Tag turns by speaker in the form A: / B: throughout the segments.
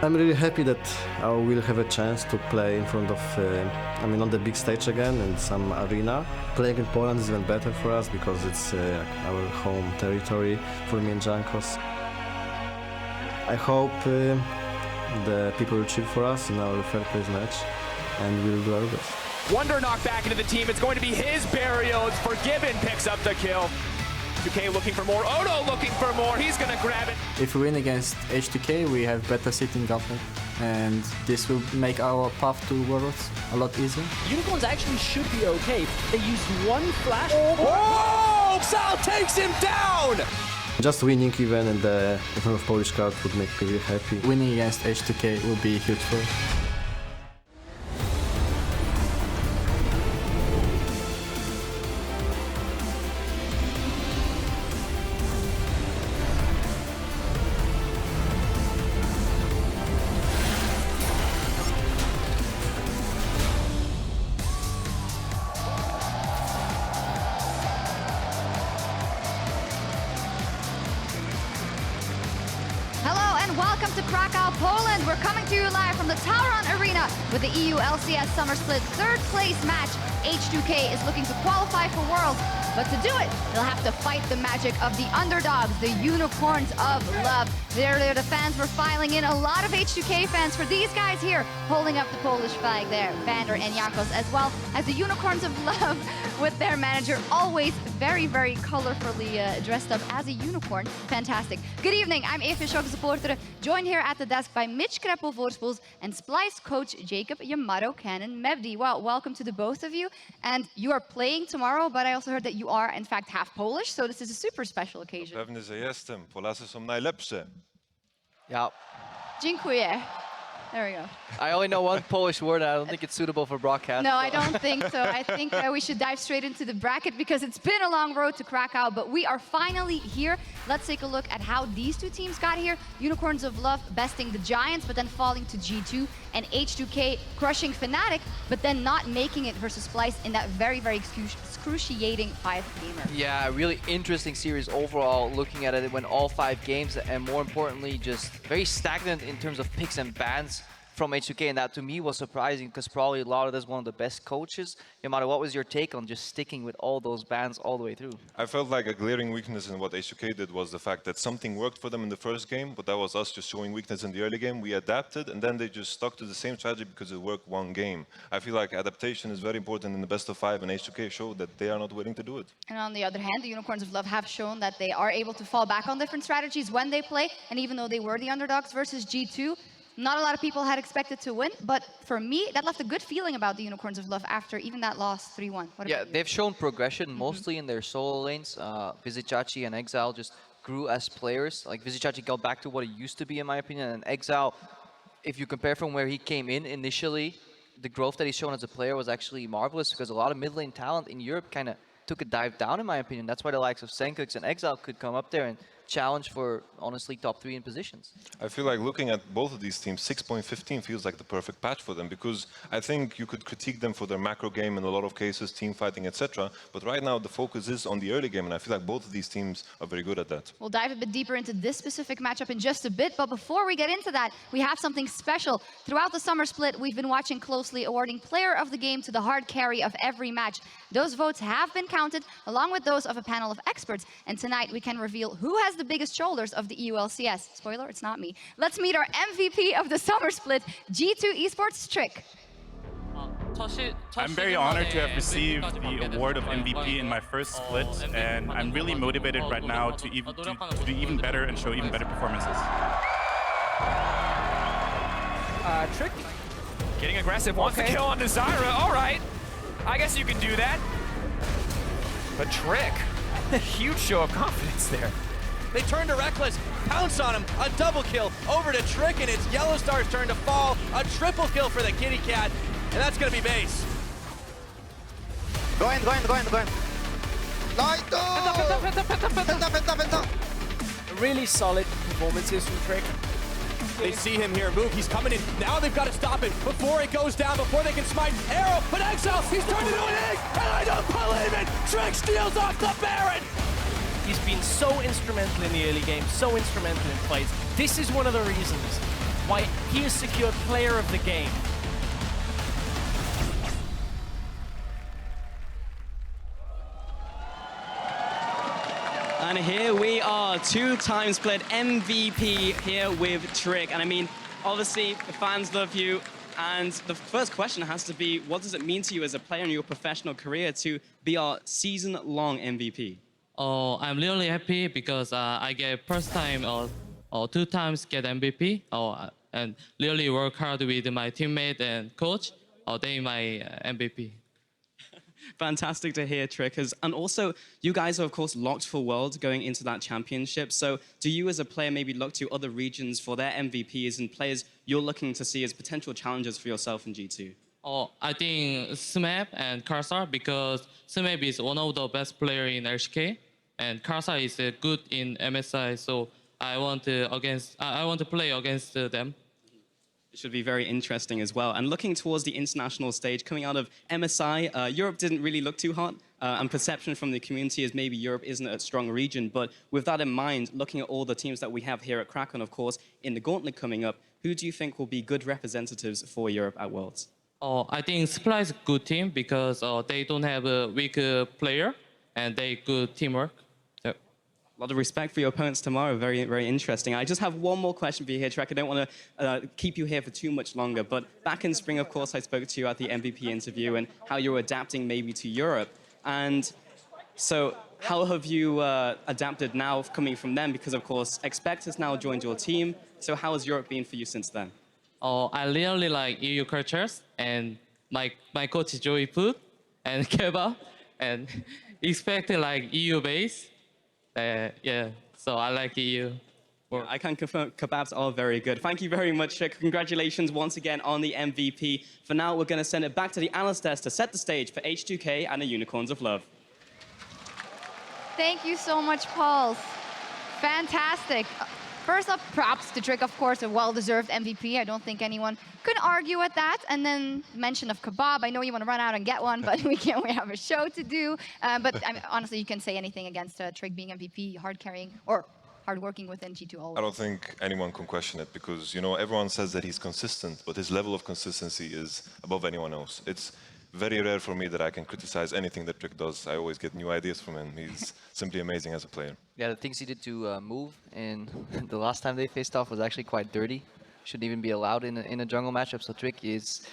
A: I'm really happy that I will have a chance to play in front of, on the big stage again in some arena. Playing in Poland is even better for us because it's our home territory for me and Jankos. I hope the people will cheer for us in our fair play match and we'll do our best.
B: Wonder knocked back into the team. It's going to be his burial. It's Forgiven picks up the kill. H2K looking for more. Odo looking for more. He's going to grab it.
C: If we win against H2K, we have better sitting government, and this will make our path to Worlds a lot easier.
D: Unicorns actually should be okay. They used one flash.
B: Oh! Sal takes him down!
A: Just winning even in front of Polish crowd would make me really happy.
C: Winning against H2K will be huge for us.
E: Welcome to Krakow, Poland. We're coming to you live from the Tauron Arena with the EU LCS Summer Split third place match. H2K is looking to qualify for Worlds, but to do it, they'll have to fight the magic of the underdogs, the Unicorns of Love. Earlier, the fans were filing in, a lot of H2K fans for these guys here, holding up the Polish flag there, Vander and Jankos, as well as the Unicorns of Love with their manager, always very, very colorfully dressed up as a unicorn. Fantastic. Good evening, I'm EpicSkillshot, joined here at the desk by Mitch Kreppel-Voorspools and Splice coach Jacob Yamato Cannon Mevdi. Well, welcome to the both of you. And you are playing tomorrow, but I also heard that you are, in fact, half Polish, so this is a super special occasion.
F: Pewnie, że jestem. Polacy są najlepsze.
G: Yeah.
E: Dziękuję. There we go.
G: I only know one Polish word, and I don't think it's suitable for broadcast.
E: No, I don't think so. I think we should dive straight into the bracket because it's been a long road to Krakow, but we are finally here. Let's take a look at how these two teams got here. Unicorns of Love besting the Giants, but then falling to G2, and H2K crushing Fnatic, but then not making it versus Splice in that very, very excruciating 5-gamer.
G: Yeah, really interesting series overall, looking at it. It went all 5 games, and more importantly, just very stagnant in terms of picks and bans from H2K, and that to me was surprising because probably Lauda is one of the best coaches. Yamato, what was your take on just sticking with all those bans all the way through?
F: I felt like a glaring weakness in what H2K did was the fact that something worked for them in the first game, but that was us just showing weakness in the early game. We adapted, and then they just stuck to the same strategy because it worked one game. I feel like adaptation is very important in the best of 5, and H2K showed that they are not willing to do it.
E: And on the other hand, the Unicorns of Love have shown that they are able to fall back on different strategies when they play, and even though they were the underdogs versus G2, not a lot of people had expected to win, but for me, that left a good feeling about the Unicorns of Love after even that loss 3-1.
G: Yeah, they've shown progression mostly in their solo lanes. VODS and Exile just grew as players. Like VODS got back to what he used to be, in my opinion, and Exile, if you compare from where he came in initially, the growth that he's shown as a player was actually marvelous because a lot of mid lane talent in Europe kind of took a dive down, in my opinion. That's why the likes of Senkux and Exile could come up there and challenge for, honestly, top 3 in positions.
F: I feel like looking at both of these teams, 6.15 feels like the perfect patch for them because I think you could critique them for their macro game in a lot of cases, team fighting, etc. But right now the focus is on the early game, and I feel like both of these teams are very good at that.
E: We'll dive a bit deeper into this specific matchup in just a bit, but before we get into that, we have something special. Throughout the summer split, we've been watching closely, awarding player of the game to the hard carry of every match. Those votes have been counted, along with those of a panel of experts, and tonight we can reveal who has the biggest shoulders of the EU LCS. Spoiler, it's not me. Let's meet our MVP of the summer split, G2 Esports Trick.
H: I'm very honored to have received the award of MVP in my first split, and I'm really motivated right now to do even better and show even better performances.
B: Trick. Getting aggressive, wants to kill on Zyra. All right, I guess you can do that. But Trick, a huge show of confidence there.
I: They turn to Reckless, pounce on him, a double kill, over to Trick, and it's Yellowstar's turn to fall. A triple kill for the Kitty Cat, and that's gonna be base.
J: Go in.
D: Really solid performances from Trick.
I: They see him here move, he's coming in. Now they've got to stop it before it goes down, before they can smite Arrow, but Exile, he's turned into an egg, and I don't believe it! Trick steals off the Baron!
D: He's been so instrumental in the early game, so instrumental in fights. This is one of the reasons why he is secured player of the game.
J: And here we are, two-time split MVP here with Trick. And I mean, obviously, the fans love you. And the first question has to be, what does it mean to you as a player in your professional career to be our season-long MVP?
K: Oh, I'm really happy because I get first time or 2 times get MVP. And really work hard with my teammate and coach. They my MVP.
J: Fantastic to hear, Trickers. And also, you guys are, of course, locked for World going into that championship. So do you as a player maybe look to other regions for their MVPs and players you're looking to see as potential challengers for yourself in G2?
K: Oh, I think Smap and Karsar because Smap is one of the best player in LCK and Karsar is good in MSI. So I want to play against them.
J: It should be very interesting as well. And looking towards the international stage, coming out of MSI, Europe didn't really look too hot. And perception from the community is maybe Europe isn't a strong region. But with that in mind, looking at all the teams that we have here at Kraken, of course, in the gauntlet coming up, who do you think will be good representatives for Europe at Worlds?
K: Oh, I think Supply is a good team because they don't have a weak player and they good teamwork.
J: A lot of respect for your opponents tomorrow. Very, very interesting. I just have one more question for you here, Trek. I don't want to keep you here for too much longer. But back in spring, of course, I spoke to you at the MVP interview and how you're adapting maybe to Europe. And so how have you adapted now coming from them? Because, of course, Expect has now joined your team. So how has Europe been for you since then?
K: Oh, I really like EU cultures. And my coach is Joey Food and Kebab. And Expect like EU base. Yeah, so I like EU.
J: Well, I can confirm kebabs are very good. Thank you very much. Congratulations once again on the MVP. For now, we're going to send it back to the analyst desk to set the stage for H2K and the Unicorns of Love.
E: Thank you so much, Paul. Fantastic. First up, props to Trick, of course, a well-deserved MVP. I don't think anyone could argue with that. And then mention of kebab. I know you want to run out and get one, but we can't. We have a show to do. But I mean, honestly, you can say anything against Trick being MVP, hard carrying or hard working within G2 always.
F: I don't think anyone can question it because everyone says that he's consistent, but his level of consistency is above anyone else. It's very rare for me that I can criticize anything that Trick does. I always get new ideas from him. He's simply amazing as a player.
G: Yeah, the things he did to move in the last time they faced off was actually quite dirty. Shouldn't even be allowed in a jungle matchup. So Trick it's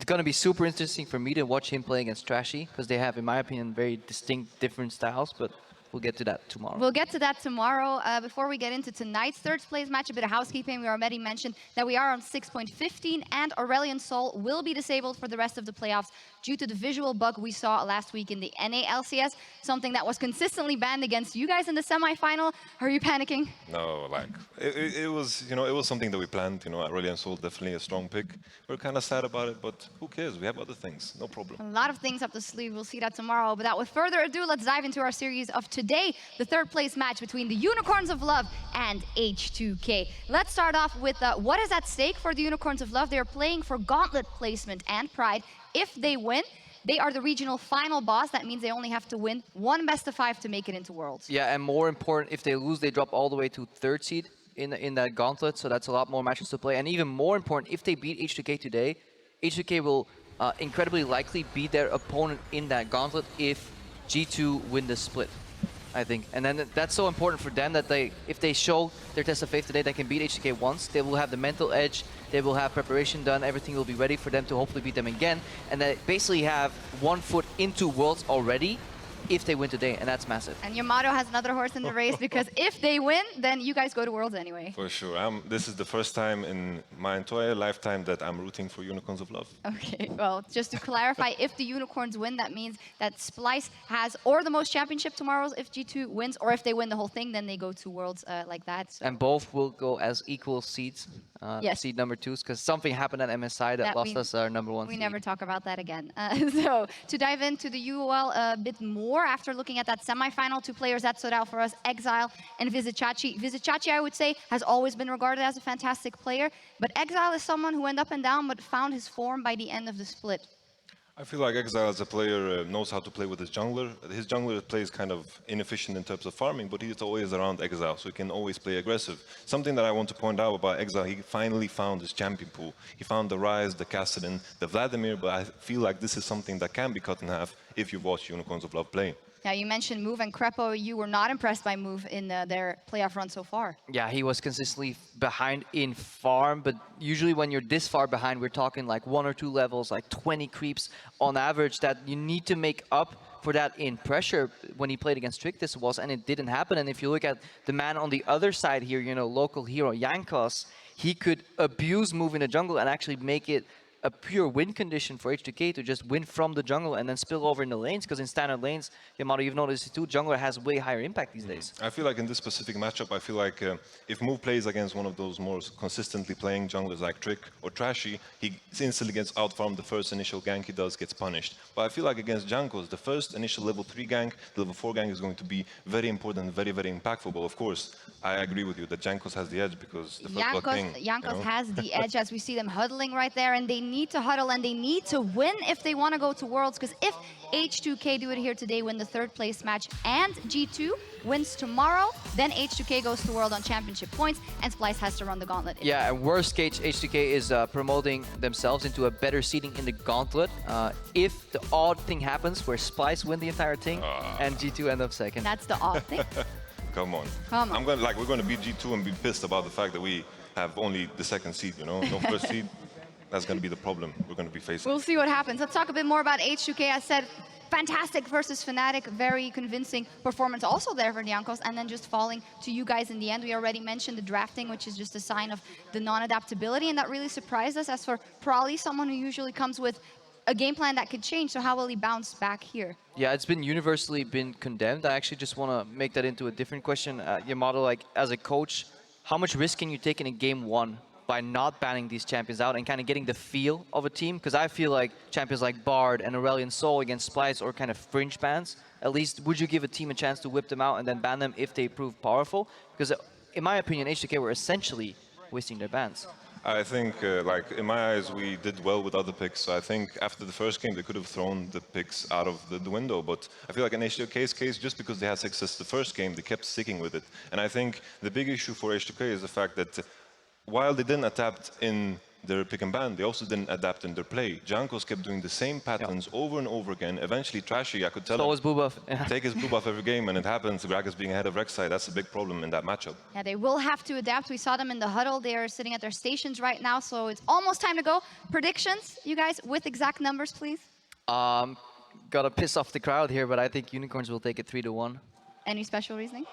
G: going to be super interesting for me to watch him play against Trashy because they have, in my opinion, very distinct, different styles. But we'll get to that tomorrow.
E: We'll get to that tomorrow. Before we get into tonight's third place match, a bit of housekeeping. We already mentioned that we are on 6.15 and Aurelion Sol will be disabled for the rest of the playoffs due to the visual bug we saw last week in the NA LCS, something that was consistently banned against you guys in the semifinal. Are you panicking?
F: No, it was something that we planned. Aurelion Sol definitely a strong pick. We're kind of sad about it, but who cares? We have other things, no problem.
E: A lot of things up the sleeve. We'll see that tomorrow. But without further ado, let's dive into our series of today, the third place match between the Unicorns of Love and H2K. Let's start off with what is at stake for the Unicorns of Love. They are playing for gauntlet placement and pride. If they win, they are the regional final boss. That means they only have to win one best of 5 to make it into Worlds.
G: Yeah, and more important, if they lose, they drop all the way to 3rd seed in that gauntlet. So that's a lot more matches to play. And even more important, if they beat H2K today, H2K will incredibly likely beat their opponent in that gauntlet if G2 win the split, I think. And then that's so important for them that if they show their test of faith today, they can beat H2K once. They will have the mental edge. They will have preparation done. Everything will be ready for them to hopefully beat them again. And they basically have 1 foot into Worlds already if they win today, and that's massive.
E: And Yamato has another horse in the race because if they win, then you guys go to Worlds anyway.
F: For sure. This is the first time in my entire lifetime that I'm rooting for Unicorns of Love.
E: Okay, well, just to clarify, if the Unicorns win, that means that Splice has or the most championship tomorrows if G2 wins, or if they win the whole thing, then they go to Worlds like that. So.
G: And both will go as equal seeds,
E: yes.
G: seed number 2s, because something happened at MSI that lost us our number 1
E: We
G: seed.
E: never talk about that again. So to dive into the UOL a bit more, after looking at that semifinal, 2 players that stood out for us, Exile and VisitChachi. VisitChachi, I would say, has always been regarded as a fantastic player, but Exile is someone who went up and down but found his form by the end of the split.
F: I feel like Exile as a player knows how to play with his jungler. His jungler plays kind of inefficient in terms of farming, but he's always around Exile, so he can always play aggressive. Something that I want to point out about Exile, he finally found his champion pool. He found the Ryze, the Kassadin, the Vladimir, but I feel like this is something that can be cut in half if you watch Unicorns of Love play.
E: Now, you mentioned Move and Crepo. You were not impressed by Move in their playoff run so far.
G: Yeah, he was consistently behind in farm, but usually when you're this far behind, we're talking like 1 or 2 levels, like 20 creeps on average that you need to make up for that in pressure. When he played against Trick, this was, and it didn't happen. And if you look at the man on the other side here, you know, local hero Jankos, he could abuse Move in the jungle and actually make it a pure win condition for H2K to just win from the jungle and then spill over in the lanes, because in standard lanes, Yamato, you've noticed it too, jungler has way higher impact these days.
F: I feel like in this specific matchup, I feel like if Move plays against one of those more consistently playing junglers like Trick or Trashy, he instantly gets outfarmed. The first initial gank he does gets punished. But I feel like against Jankos, the first initial level 3 gank, the level 4 gank is going to be very important, very, very impactful. But of course, I agree with you that Jankos has the edge because the first blood king.
E: Jankos has the edge, as we see them huddling right there, and they need to huddle and they need to win if they want to go to Worlds, because if H2K do it here today, win the 3rd place match, and G2 wins tomorrow, then H2K goes to World on championship points, and Splyce has to run the gauntlet.
G: Yeah, and worst case, H2K is promoting themselves into a better seeding in the gauntlet. If the odd thing happens where Splyce win the entire thing and G2 end up 2nd.
E: That's the odd thing.
F: Come on.
E: Come on.
F: We're going to beat G2 and be pissed about the fact that we have only the 2nd seed, you know, no 1st seed. That's going to be the problem we're going to be facing.
E: We'll see what happens. Let's talk a bit more about H2K. I said fantastic versus Fnatic, very convincing performance also there for Jankos, and then just falling to you guys in the end. We already mentioned the drafting, which is just a sign of the non-adaptability, and that really surprised us. As for Prolly, someone who usually comes with a game plan that could change, so how will he bounce back here?
G: Yeah, it's been universally condemned. I actually just want to make that into a different question. Yamato, like as a coach, how much risk can you take in a game 1 by not banning these champions out and kind of getting the feel of a team? Because I feel like champions like Bard and Aurelion Sol against Splyce or kind of fringe bans, at least would you give a team a chance to whip them out and then ban them if they prove powerful? Because in my opinion, H2K were essentially wasting their bans.
F: I think, like, in my eyes, we did well with other picks. So I think after the first game, they could have thrown the picks out of the window. But I feel like in H2K's case, just because they had success the first game, they kept sticking with it. And I think the big issue for H2K is the fact that while they didn't adapt in their pick and ban, they also didn't adapt in their play. Jankos kept doing the same patterns over and over again. Eventually, Trashy, I could tell him,
G: his blue buff.
F: take his blue buff every game, and it happens. Gragas being ahead of Rek'Sai, that's a big problem in that matchup.
E: Yeah, they will have to adapt. We saw them in the huddle. They are sitting at their stations right now, so it's almost time to go. Predictions, you guys, with exact numbers, please.
G: Gotta piss off the crowd here, but I think Unicorns will take it 3-1.
E: Any special reasoning?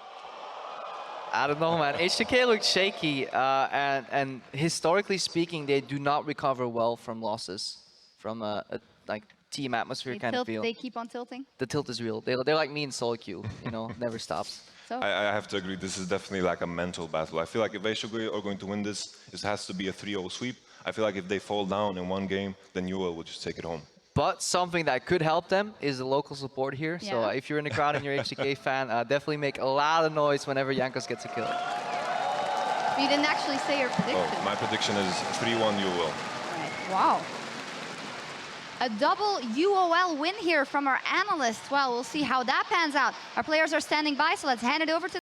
G: I don't know, man. H2K looked shaky, and historically speaking, they do not recover well from losses, from a like team atmosphere kind of feel.
E: They keep on tilting?
G: The tilt is real. They're like me in solo queue, you know, never stops.
E: So
F: I have to agree, this is definitely like a mental battle. I feel like if H2K are going to win this, it has to be a 3-0 sweep. I feel like if they fall down in one game, then UL will just take it home.
G: But something that could help them is the local support here.
E: Yeah.
G: So if you're in the crowd and you're H2K fan, definitely make a lot of noise whenever Jankos gets a kill.
E: You didn't actually say your prediction.
F: Oh, my prediction is 3-1 UL.
E: Wow. A double UOL win here from our analyst. Well, we'll see how that pans out. Our players are standing by, so let's hand it over to